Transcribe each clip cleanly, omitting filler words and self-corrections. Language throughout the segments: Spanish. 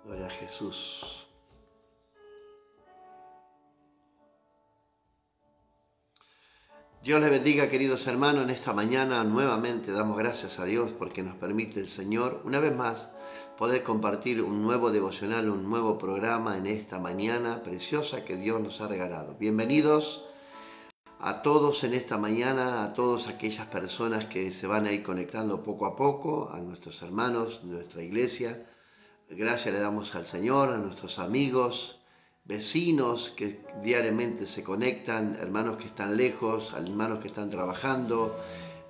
Gloria a Jesús. Dios les bendiga, queridos hermanos. En esta mañana nuevamente damos gracias a Dios porque nos permite el Señor, una vez más, poder compartir un nuevo devocional, un nuevo programa en esta mañana preciosa que Dios nos ha regalado. Bienvenidos a todos en esta mañana, a todas aquellas personas que se van a ir conectando poco a poco, a nuestros hermanos de nuestra iglesia. Gracias le damos al Señor, a nuestros amigos, vecinos que diariamente se conectan, hermanos que están lejos, hermanos que están trabajando,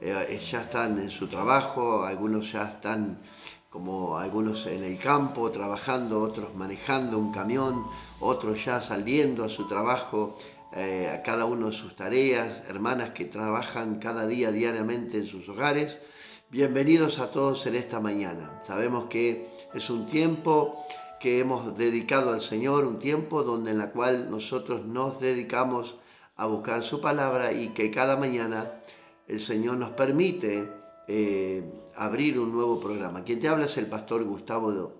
ya están en su trabajo, algunos ya están como algunos en el campo trabajando, otros manejando un camión, otros ya saliendo a su trabajo, a cada uno de sus tareas, hermanas que trabajan cada día diariamente en sus hogares. Bienvenidos a todos en esta mañana. Sabemos que es un tiempo que hemos dedicado al Señor, un tiempo donde en la cual nosotros nos dedicamos a buscar su palabra y que cada mañana el Señor nos permite abrir un nuevo programa. Quien te habla es el pastor Gustavo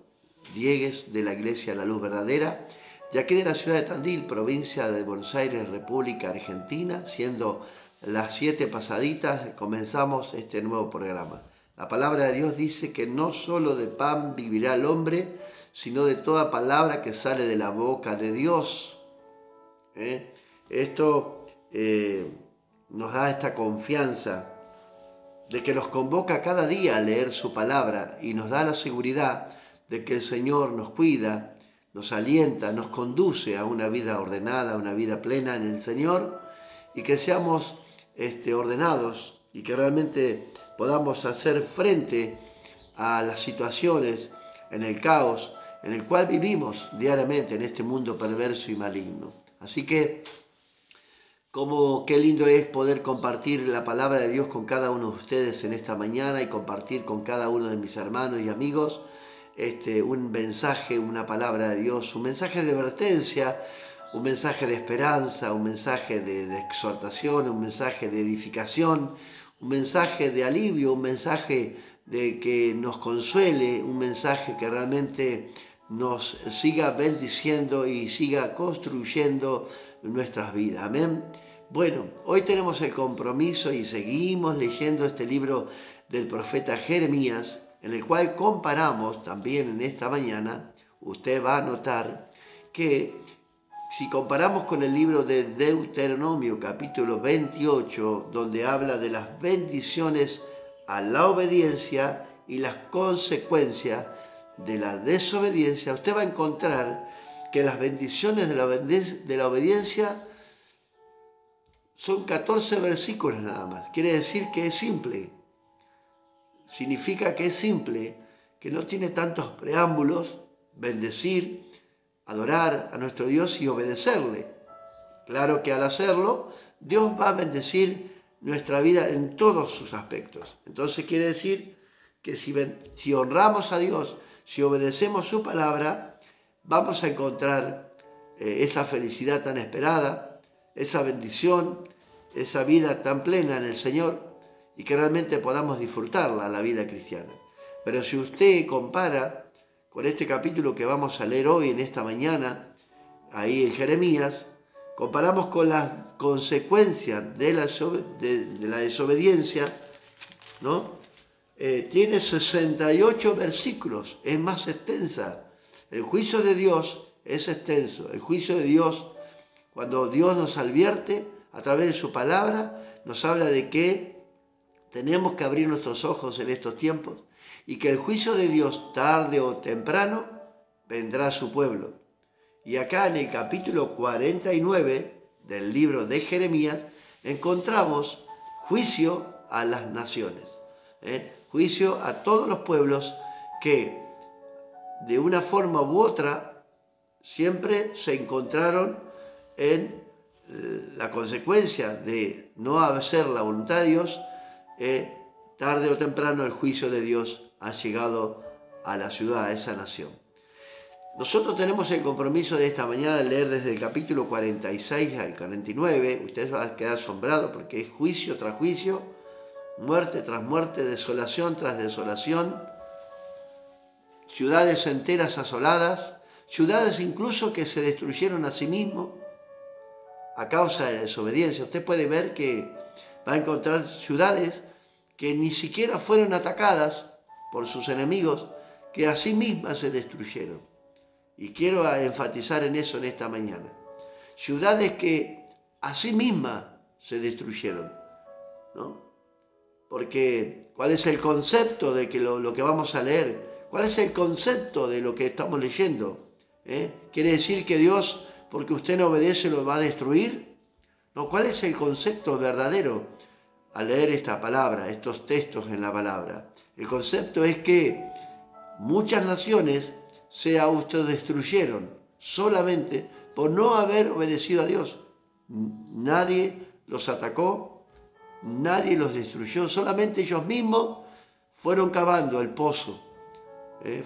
Diegues de la Iglesia La Luz Verdadera, de aquí de la ciudad de Tandil, provincia de Buenos Aires, República Argentina, siendo las 7 pasaditas, comenzamos este nuevo programa. La palabra de Dios dice que no solo de pan vivirá el hombre, sino de toda palabra que sale de la boca de Dios. Esto nos da esta confianza de que nos convoca cada día a leer su palabra y nos da la seguridad de que el Señor nos cuida, nos alienta, nos conduce a una vida ordenada, a una vida plena en el Señor, y que seamos ordenados y que realmente podamos hacer frente a las situaciones en el caos en el cual vivimos diariamente en este mundo perverso y maligno. Así que, qué lindo es poder compartir la palabra de Dios con cada uno de ustedes en esta mañana y compartir con cada uno de mis hermanos y amigos un mensaje, una palabra de Dios, un mensaje de advertencia, un mensaje de esperanza, un mensaje de exhortación, un mensaje de edificación, un mensaje de alivio, un mensaje de que nos consuele, un mensaje que realmente nos siga bendiciendo y siga construyendo nuestras vidas. Amén. Bueno, hoy tenemos el compromiso y seguimos leyendo este libro del profeta Jeremías, en el cual comparamos también en esta mañana. Usted va a notar que si comparamos con el libro de Deuteronomio, capítulo 28, donde habla de las bendiciones a la obediencia y las consecuencias de la desobediencia, usted va a encontrar que las bendiciones de la obediencia son 14 versículos nada más. Quiere decir que es simple. Significa que es simple, que no tiene tantos preámbulos, bendecir, adorar a nuestro Dios y obedecerle. Claro que al hacerlo, Dios va a bendecir nuestra vida en todos sus aspectos. Entonces quiere decir que si honramos a Dios, si obedecemos su palabra, vamos a encontrar esa felicidad tan esperada, esa bendición, esa vida tan plena en el Señor y que realmente podamos disfrutarla, la vida cristiana. Pero si usted compara con este capítulo que vamos a leer hoy, en esta mañana, ahí en Jeremías, comparamos con las consecuencias de la desobediencia, ¿no? Tiene 68 versículos, es más extensa. El juicio de Dios es extenso. El juicio de Dios, cuando Dios nos advierte a través de su palabra, nos habla de que tenemos que abrir nuestros ojos en estos tiempos y que el juicio de Dios, tarde o temprano, vendrá a su pueblo. Y acá en el capítulo 49 del libro de Jeremías encontramos juicio a las naciones, juicio a todos los pueblos que de una forma u otra siempre se encontraron en la consecuencia de no hacer la voluntad de Dios. Tarde o temprano el juicio de Dios ha llegado a la ciudad, a esa nación. Nosotros tenemos el compromiso de esta mañana de leer desde el capítulo 46 al 49. Ustedes van a quedar asombrados porque es juicio tras juicio, muerte tras muerte, desolación tras desolación, ciudades enteras asoladas, ciudades incluso que se destruyeron a sí mismos a causa de la desobediencia. Usted puede ver que va a encontrar ciudades que ni siquiera fueron atacadas por sus enemigos, que a sí mismas se destruyeron. Y quiero enfatizar en eso en esta mañana. Ciudades que a sí mismas se destruyeron, ¿no? Porque, ¿cuál es el concepto de que lo que vamos a leer? ¿Cuál es el concepto de lo que estamos leyendo? ¿Quiere decir que Dios, porque usted no obedece, lo va a destruir? No, ¿cuál es el concepto verdadero al leer esta palabra, estos textos en la palabra? El concepto es que muchas naciones se autodestruyeron solamente por no haber obedecido a Dios. Nadie los atacó, nadie los destruyó, solamente ellos mismos fueron cavando el pozo,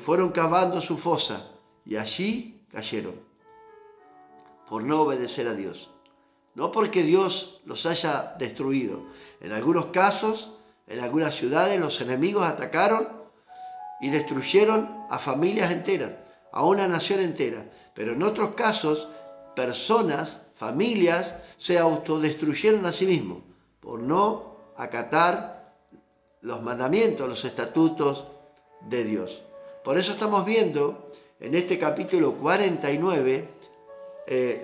fueron cavando su fosa y allí cayeron por no obedecer a Dios. No porque Dios los haya destruido. En algunos casos, en algunas ciudades, los enemigos atacaron y destruyeron a familias enteras, a una nación entera. Pero en otros casos, personas, familias, se autodestruyeron a sí mismos por no acatar los mandamientos, los estatutos de Dios. Por eso estamos viendo en este capítulo 49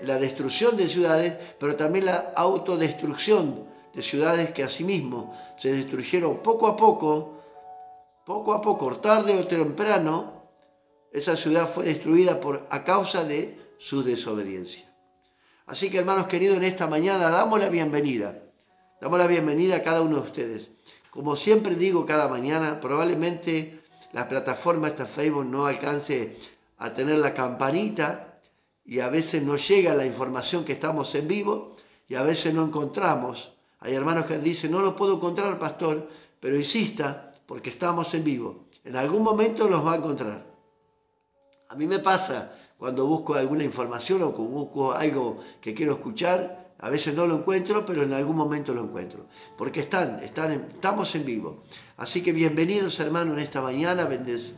la destrucción de ciudades, pero también la autodestrucción de ciudades que asimismo se destruyeron poco a poco, tarde o temprano. Esa ciudad fue destruida a causa de su desobediencia. Así que, hermanos queridos, en esta mañana damos la bienvenida a cada uno de ustedes. Como siempre digo cada mañana, probablemente la plataforma esta Facebook no alcance a tener la campanita y a veces no llega la información que estamos en vivo y a veces no encontramos. Hay hermanos que dicen, no lo puedo encontrar, pastor, pero insista porque estamos en vivo. En algún momento los va a encontrar. A mí me pasa cuando busco alguna información o cuando busco algo que quiero escuchar, a veces no lo encuentro, pero en algún momento lo encuentro. Porque estamos en vivo. Así que bienvenidos, hermanos, en esta mañana,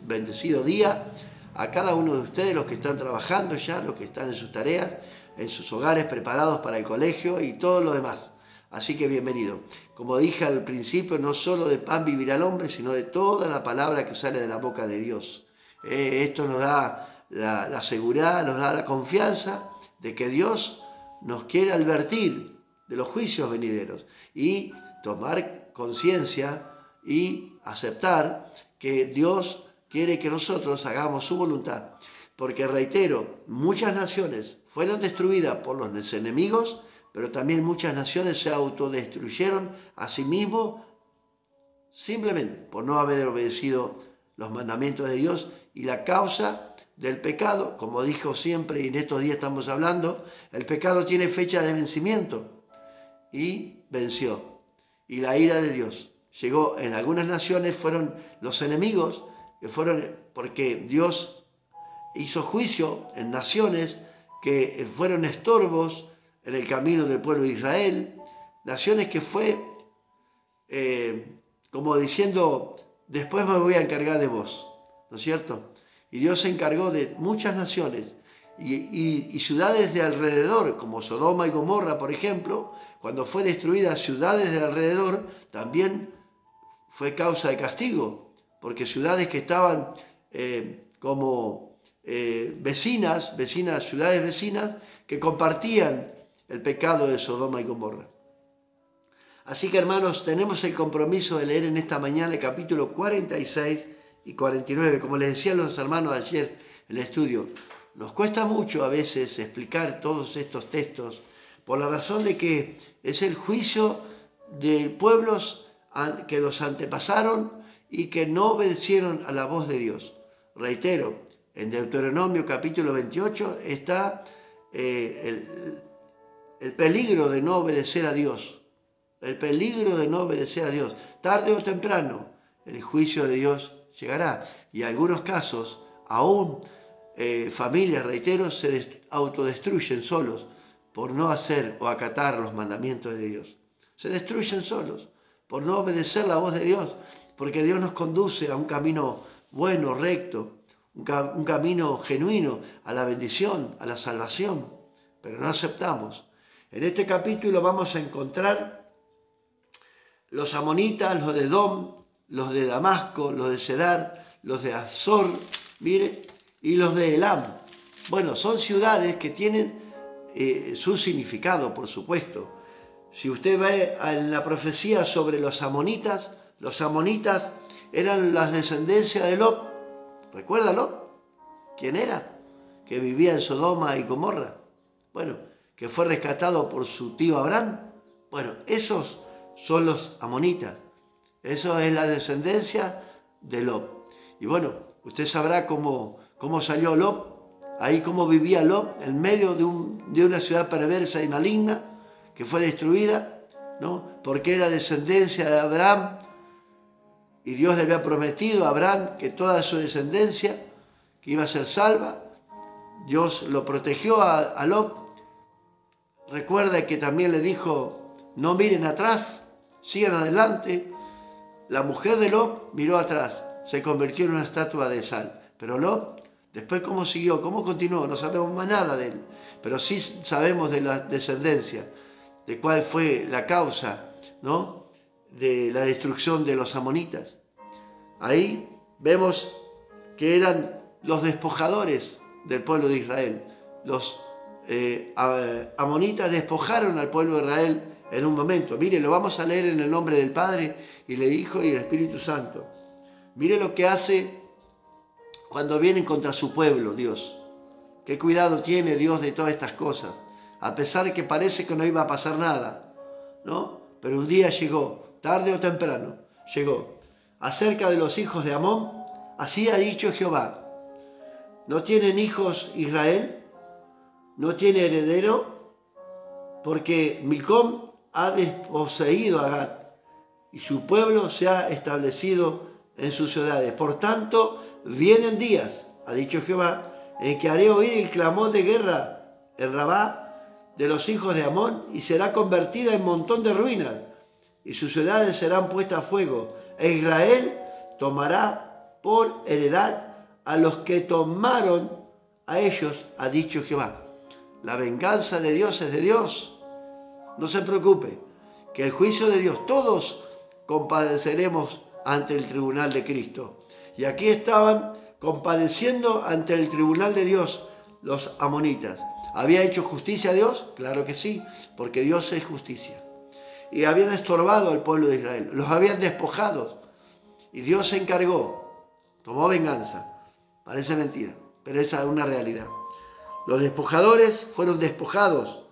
bendecido día, a cada uno de ustedes, los que están trabajando ya, los que están en sus tareas, en sus hogares preparados para el colegio y todo lo demás. Así que bienvenido. Como dije al principio, no solo de pan vivirá el hombre, sino de toda la palabra que sale de la boca de Dios. Esto nos da la seguridad, nos da la confianza de que Dios nos quiere advertir de los juicios venideros y tomar conciencia y aceptar que Dios quiere que nosotros hagamos su voluntad. Porque, reitero, muchas naciones fueron destruidas por los enemigos, pero también muchas naciones se autodestruyeron a sí mismos simplemente por no haber obedecido los mandamientos de Dios. Y la causa del pecado, como dijo siempre y en estos días estamos hablando, el pecado tiene fecha de vencimiento y venció. Y la ira de Dios llegó en algunas naciones, fueron los enemigos, que fueron porque Dios hizo juicio en naciones que fueron estorbos en el camino del pueblo de Israel, naciones que fue como diciendo, después me voy a encargar de vos, ¿no es cierto? Y Dios se encargó de muchas naciones y ciudades de alrededor, como Sodoma y Gomorra, por ejemplo, cuando fue destruida ciudades de alrededor, también fue causa de castigo, porque ciudades que estaban como ciudades vecinas, que compartían el pecado de Sodoma y Gomorra. Así que, hermanos, tenemos el compromiso de leer en esta mañana el capítulo 46 y 49. Como les decía a los hermanos ayer en el estudio, nos cuesta mucho a veces explicar todos estos textos por la razón de que es el juicio de pueblos que los antepasaron y que no obedecieron a la voz de Dios. Reitero, en Deuteronomio capítulo 28 está el peligro de no obedecer a Dios. El peligro de no obedecer a Dios. Tarde o temprano, el juicio de Dios llegará. Y en algunos casos, aún familias, reitero, se autodestruyen solos por no hacer o acatar los mandamientos de Dios. Se destruyen solos por no obedecer la voz de Dios, porque Dios nos conduce a un camino bueno, recto, un camino genuino a la bendición, a la salvación, pero no aceptamos. En este capítulo vamos a encontrar los amonitas, los de Edom, los de Damasco, los de Cedar, los de Azor, mire, y los de Elam. Bueno, son ciudades que tienen su significado, por supuesto. Si usted ve en la profecía sobre los amonitas eran las descendencias de Lot. ¿Recuerda Lot? ¿Quién era? Que vivía en Sodoma y Gomorra. Bueno, que fue rescatado por su tío Abraham. Bueno, esos son los amonitas. Eso es la descendencia de Lot. Y bueno, usted sabrá cómo salió Lot, ahí cómo vivía Lot en medio de una ciudad perversa y maligna que fue destruida, ¿no? Porque era descendencia de Abraham y Dios le había prometido a Abraham que toda su descendencia que iba a ser salva. Dios lo protegió a Lot. Recuerda que también le dijo, no miren atrás, sigan adelante. La mujer de Lot miró atrás, se convirtió en una estatua de sal. Pero Lot, después cómo siguió, cómo continuó, no sabemos más nada de él. Pero sí sabemos de la descendencia, de cuál fue la causa, ¿no?, de la destrucción de los amonitas. Ahí vemos que eran los despojadores del pueblo de Israel. Los amonitas despojaron al pueblo de Israel en un momento. Mire, lo vamos a leer en el nombre del Padre y del Hijo y del Espíritu Santo. Mire lo que hace cuando vienen contra su pueblo, Dios. Qué cuidado tiene Dios de todas estas cosas. A pesar de que parece que no iba a pasar nada, ¿no? Pero un día llegó, tarde o temprano, llegó. Acerca de los hijos de Amón, así ha dicho Jehová. ¿No tienen hijos Israel? ¿No tiene heredero? Porque Milcom ha desposeído a Gad, y su pueblo se ha establecido en sus ciudades. Por tanto, vienen días, ha dicho Jehová, en que haré oír el clamor de guerra en Rabá de los hijos de Amón, y será convertida en montón de ruinas, y sus ciudades serán puestas a fuego, e Israel tomará por heredad a los que tomaron a ellos, ha dicho Jehová. La venganza de Dios es de Dios. No se preocupe, que el juicio de Dios, todos compadeceremos ante el tribunal de Cristo. Y aquí estaban compadeciendo ante el tribunal de Dios los amonitas. ¿Había hecho justicia a Dios? Claro que sí, porque Dios es justicia. Y habían estorbado al pueblo de Israel, los habían despojado. Y Dios se encargó, tomó venganza. Parece mentira, pero esa es una realidad. Los despojadores fueron despojados.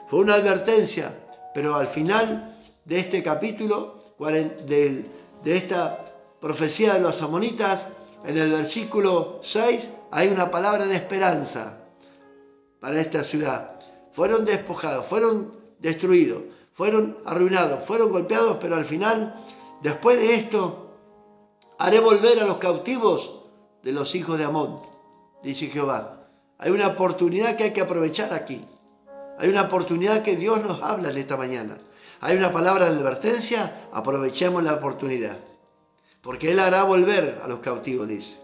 Fue una advertencia, pero al final de este capítulo, de esta profecía de los amonitas, en el versículo 6, hay una palabra de esperanza para esta ciudad. Fueron despojados, fueron destruidos, fueron arruinados, fueron golpeados, pero al final, después de esto, haré volver a los cautivos de los hijos de Amón, dice Jehová. Hay una oportunidad que hay que aprovechar aquí. Hay una oportunidad que Dios nos habla en esta mañana. Hay una palabra de advertencia, aprovechemos la oportunidad. Porque Él hará volver a los cautivos, dice.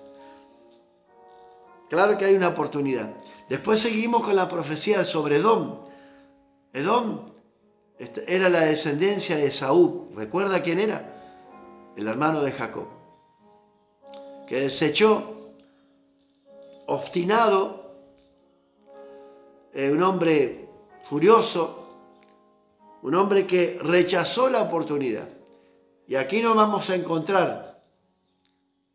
Claro que hay una oportunidad. Después seguimos con la profecía sobre Edom. Edom era la descendencia de Esaú. ¿Recuerda quién era? El hermano de Jacob. Que desechó, obstinado, un hombre furioso, un hombre que rechazó la oportunidad. Y aquí no vamos a encontrar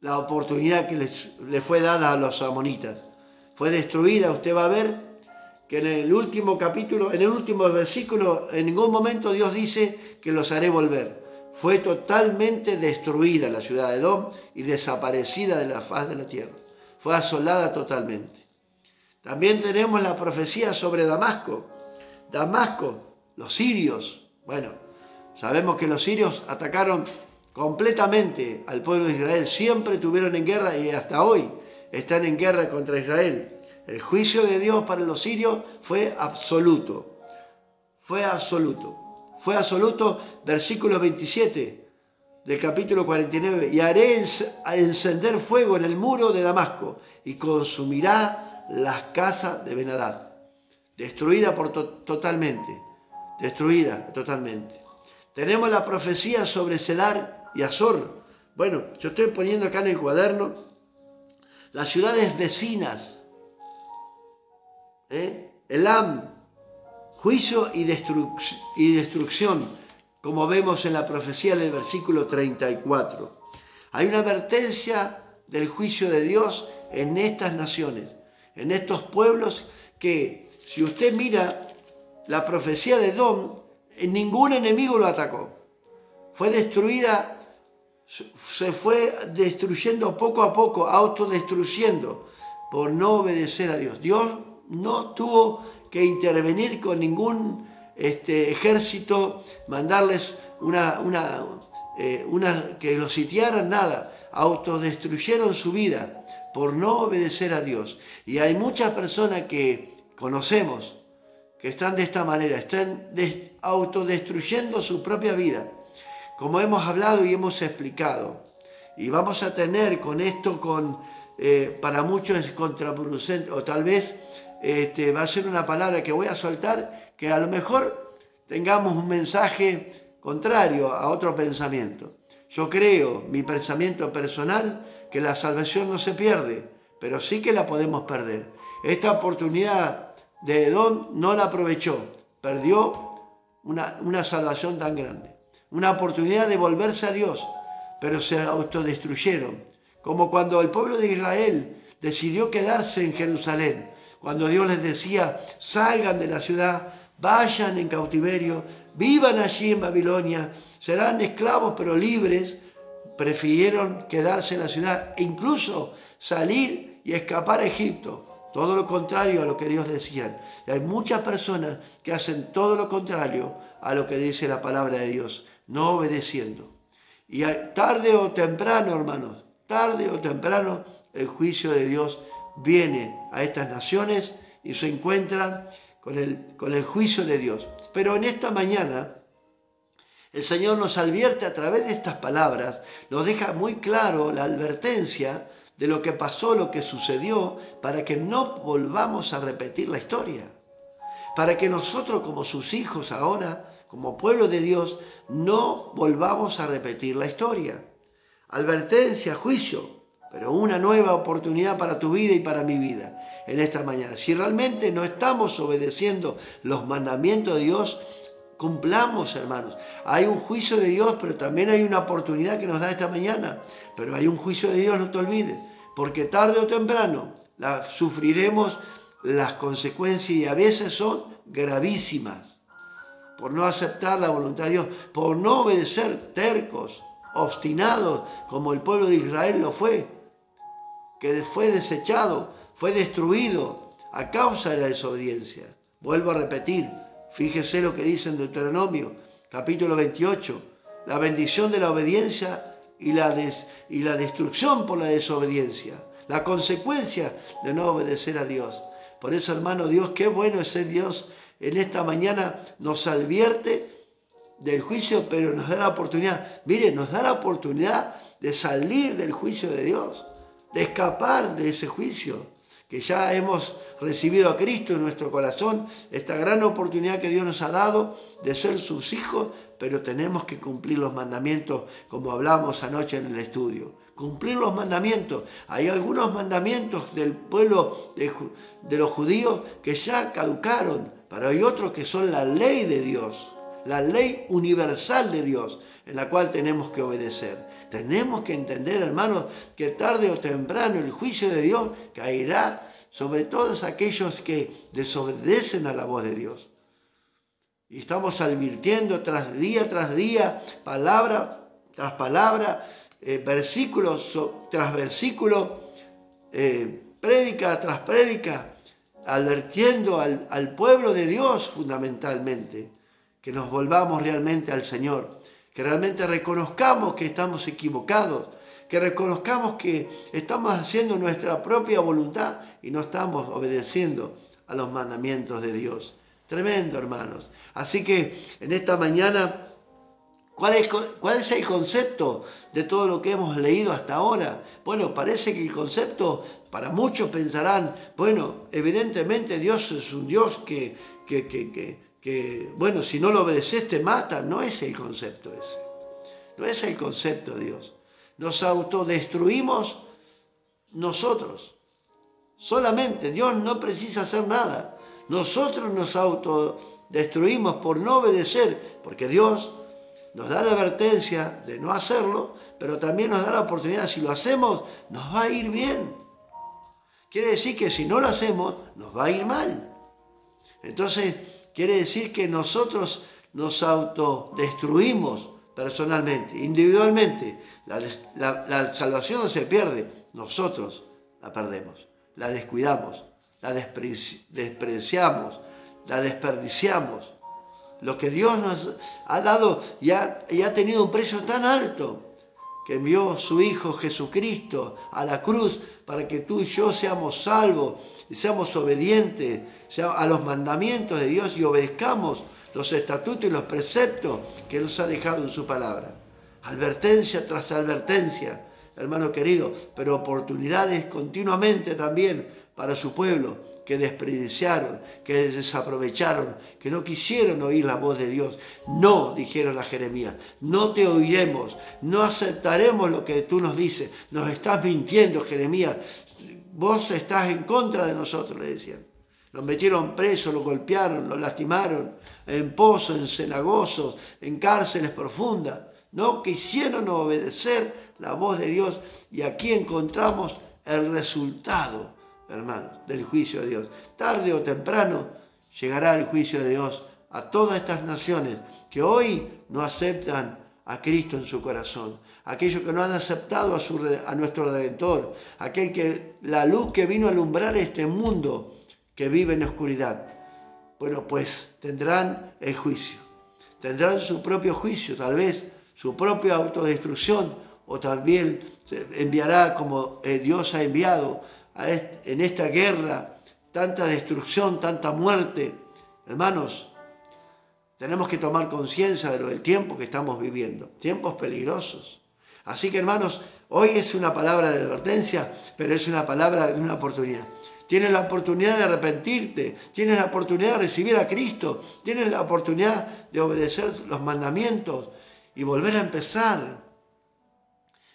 la oportunidad que le fue dada a los amonitas. Fue destruida. Usted va a ver que en el último capítulo, en el último versículo, en ningún momento Dios dice que los haré volver. Fue totalmente destruida la ciudad de Edom y desaparecida de la faz de la tierra. Fue asolada totalmente. También tenemos la profecía sobre Damasco. Damasco, los sirios. Bueno, sabemos que los sirios atacaron completamente al pueblo de Israel. Siempre estuvieron en guerra y hasta hoy están en guerra contra Israel. El juicio de Dios para los sirios fue absoluto. Fue absoluto. Fue absoluto, versículo 27 del capítulo 49, y haré encender fuego en el muro de Damasco y consumirá las casas de Ben-Hadad. Destruida totalmente, destruida totalmente. Tenemos la profecía sobre Cedar y Azor. Bueno, yo estoy poniendo acá en el cuaderno las ciudades vecinas. Elam, juicio y destrucción, como vemos en la profecía del versículo 34. Hay una advertencia del juicio de Dios en estas naciones, en estos pueblos que, si usted mira la profecía de Edom, ningún enemigo lo atacó. Fue destruida, se fue destruyendo poco a poco, autodestruyendo por no obedecer a Dios. Dios no tuvo que intervenir con ningún ejército, mandarles que los sitiaran, nada. Autodestruyeron su vida por no obedecer a Dios. Y hay muchas personas que conocemos que están de esta manera, están autodestruyendo su propia vida, como hemos hablado y hemos explicado. Y vamos a tener con esto, para muchos es contraproducente, o tal vez va a ser una palabra que voy a soltar, que a lo mejor tengamos un mensaje contrario a otro pensamiento. Yo creo, mi pensamiento personal, que la salvación no se pierde, pero sí que la podemos perder. Esta oportunidad de Edom no la aprovechó, perdió una salvación tan grande, una oportunidad de volverse a Dios, pero se autodestruyeron, como cuando el pueblo de Israel decidió quedarse en Jerusalén, cuando Dios les decía, salgan de la ciudad, vayan en cautiverio, vivan allí en Babilonia, serán esclavos pero libres. Prefirieron quedarse en la ciudad e incluso salir y escapar a Egipto. Todo lo contrario a lo que Dios decía. Y hay muchas personas que hacen todo lo contrario a lo que dice la palabra de Dios, no obedeciendo. Y tarde o temprano, hermanos, tarde o temprano, el juicio de Dios viene a estas naciones y se encuentran con el juicio de Dios. Pero en esta mañana, el Señor nos advierte a través de estas palabras, nos deja muy claro la advertencia de lo que pasó, lo que sucedió, para que no volvamos a repetir la historia. Para que nosotros como sus hijos ahora, como pueblo de Dios, no volvamos a repetir la historia. Advertencia, juicio, pero una nueva oportunidad para tu vida y para mi vida en esta mañana. Si realmente no estamos obedeciendo los mandamientos de Dios, cumplamos, hermanos. Hay un juicio de Dios, pero también hay una oportunidad que nos da esta mañana. Pero hay un juicio de Dios, no te olvides, porque tarde o temprano sufriremos las consecuencias y a veces son gravísimas. Por no aceptar la voluntad de Dios, por no obedecer, tercos, obstinados, como el pueblo de Israel lo fue, que fue desechado, fue destruido a causa de la desobediencia. Vuelvo a repetir, fíjese lo que dice en Deuteronomio, capítulo 28, la bendición de la obediencia y la destrucción por la desobediencia, la consecuencia de no obedecer a Dios. Por eso, hermano, Dios, qué bueno es ser Dios. En esta mañana nos advierte del juicio, pero nos da la oportunidad, mire, nos da la oportunidad de salir del juicio de Dios, de escapar de ese juicio, que ya hemos recibido a Cristo en nuestro corazón, esta gran oportunidad que Dios nos ha dado de ser sus hijos, pero tenemos que cumplir los mandamientos, como hablamos anoche en el estudio. Cumplir los mandamientos. Hay algunos mandamientos del pueblo de los judíos que ya caducaron, pero hay otros que son la ley de Dios, la ley universal de Dios, en la cual tenemos que obedecer. Tenemos que entender, hermanos, que tarde o temprano el juicio de Dios caerá sobre todos aquellos que desobedecen a la voz de Dios. Y estamos advirtiendo tras día, palabra tras palabra, versículo tras versículo, prédica tras prédica, advirtiendo al pueblo de Dios fundamentalmente, que nos volvamos realmente al Señor, que realmente reconozcamos que estamos equivocados, que reconozcamos que estamos haciendo nuestra propia voluntad y no estamos obedeciendo a los mandamientos de Dios. Tremendo, hermanos. Así que en esta mañana, ¿Cuál es el concepto de todo lo que hemos leído hasta ahora? Bueno, parece que el concepto, para muchos pensarán, bueno, evidentemente Dios es un Dios que bueno, si no lo obedeces te mata. No es el concepto ese. No es el concepto de Dios. Nos autodestruimos nosotros. Solamente Dios no precisa hacer nada. Nosotros nos autodestruimos por no obedecer, porque Dios nos da la advertencia de no hacerlo, pero también nos da la oportunidad, si lo hacemos, nos va a ir bien. Quiere decir que si no lo hacemos, nos va a ir mal. Entonces, quiere decir que nosotros nos autodestruimos personalmente, individualmente. La salvación no se pierde, nosotros la perdemos, la descuidamos, la despreciamos, la desperdiciamos. Lo que Dios nos ha dado y ha tenido un precio tan alto, que envió su Hijo Jesucristo a la cruz para que tú y yo seamos salvos y seamos obedientes a los mandamientos de Dios y obedezcamos los estatutos y los preceptos que nos ha dejado en su palabra. Advertencia tras advertencia, hermano querido, pero oportunidades continuamente también para su pueblo, que desperdiciaron, que desaprovecharon, que no quisieron oír la voz de Dios. No, dijeron a Jeremías, no te oiremos, no aceptaremos lo que tú nos dices. Nos estás mintiendo, Jeremías, vos estás en contra de nosotros, le decían. Lo metieron preso, lo golpearon, lo lastimaron, en pozos, en cenagosos, en cárceles profundas. No quisieron obedecer la voz de Dios y aquí encontramos el resultado, hermanos, del juicio de Dios. Tarde o temprano llegará el juicio de Dios a todas estas naciones que hoy no aceptan a Cristo en su corazón, aquellos que no han aceptado a nuestro Redentor, la luz que vino a alumbrar este mundo que vive en oscuridad. Bueno, pues tendrán el juicio, tendrán su propio juicio, tal vez su propia autodestrucción, o también se enviará como Dios ha enviado en esta guerra, tanta destrucción, tanta muerte. Hermanos, tenemos que tomar conciencia de lo del tiempo que estamos viviendo, tiempos peligrosos. Así que, hermanos, hoy es una palabra de advertencia, pero es una palabra de una oportunidad. Tienes la oportunidad de arrepentirte, tienes la oportunidad de recibir a Cristo, tienes la oportunidad de obedecer los mandamientos y volver a empezar.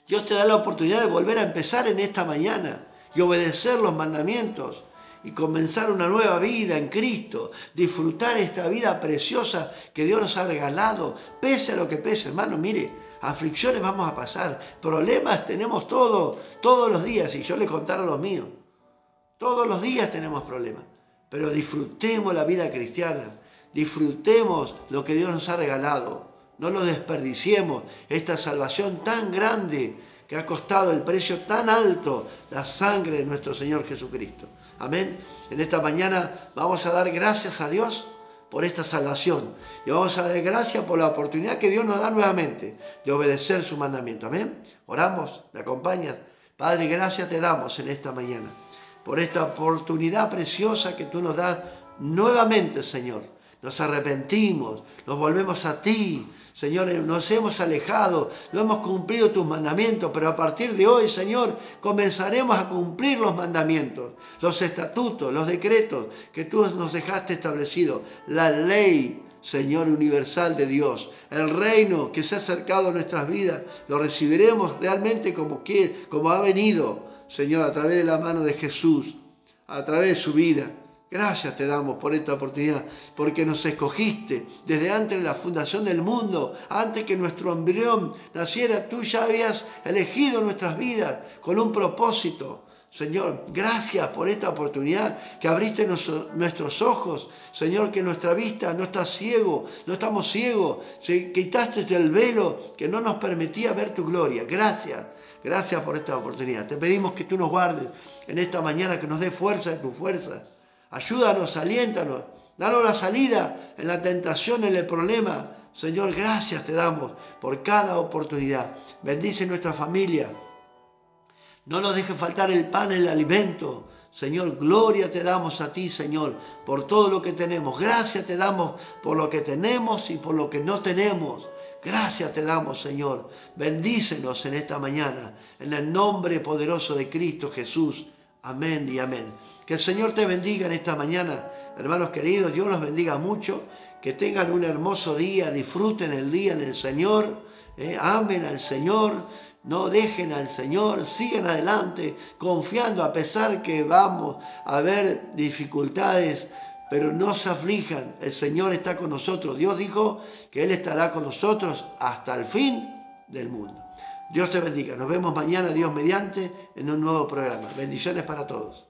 Dios te da la oportunidad de volver a empezar en esta mañana y obedecer los mandamientos y comenzar una nueva vida en Cristo, disfrutar esta vida preciosa que Dios nos ha regalado, pese a lo que pese, hermano. Mire, aflicciones vamos a pasar, problemas tenemos todos los días, y yo le contara los míos. Todos los días tenemos problemas, pero disfrutemos la vida cristiana, disfrutemos lo que Dios nos ha regalado, no lo desperdiciemos, esta salvación tan grande que ha costado el precio tan alto, la sangre de nuestro Señor Jesucristo. Amén. En esta mañana vamos a dar gracias a Dios por esta salvación y vamos a dar gracias por la oportunidad que Dios nos da nuevamente de obedecer su mandamiento. Amén. Oramos, ¿me acompañas? Padre, gracias te damos en esta mañana por esta oportunidad preciosa que tú nos das nuevamente, Señor. Nos arrepentimos, nos volvemos a ti, Señor, nos hemos alejado, no hemos cumplido tus mandamientos, pero a partir de hoy, Señor, comenzaremos a cumplir los mandamientos, los estatutos, los decretos que tú nos dejaste establecidos, la ley, Señor, universal de Dios, el reino que se ha acercado a nuestras vidas, lo recibiremos realmente como ha venido, Señor, a través de la mano de Jesús, a través de su vida. Gracias te damos por esta oportunidad, porque nos escogiste desde antes de la fundación del mundo, antes que nuestro embrión naciera, tú ya habías elegido nuestras vidas con un propósito. Señor, gracias por esta oportunidad que abriste nuestros ojos, Señor, que nuestra vista no está ciego, no estamos ciegos, quitaste el velo que no nos permitía ver tu gloria. Gracias. Gracias por esta oportunidad. Te pedimos que tú nos guardes en esta mañana, que nos dé fuerza de tu fuerza. Ayúdanos, aliéntanos, danos la salida en la tentación, en el problema. Señor, gracias te damos por cada oportunidad. Bendice nuestra familia. No nos deje faltar el pan, el alimento. Señor, gloria te damos a ti, Señor, por todo lo que tenemos. Gracias te damos por lo que tenemos y por lo que no tenemos. Gracias te damos, Señor. Bendícenos en esta mañana, en el nombre poderoso de Cristo Jesús. Amén y amén. Que el Señor te bendiga en esta mañana, hermanos queridos. Dios los bendiga mucho. Que tengan un hermoso día. Disfruten el día en el Señor. Amen al Señor. No dejen al Señor. Sigan adelante, confiando a pesar que vamos a ver dificultades. Pero no se aflijan, el Señor está con nosotros. Dios dijo que Él estará con nosotros hasta el fin del mundo. Dios te bendiga. Nos vemos mañana, Dios mediante, en un nuevo programa. Bendiciones para todos.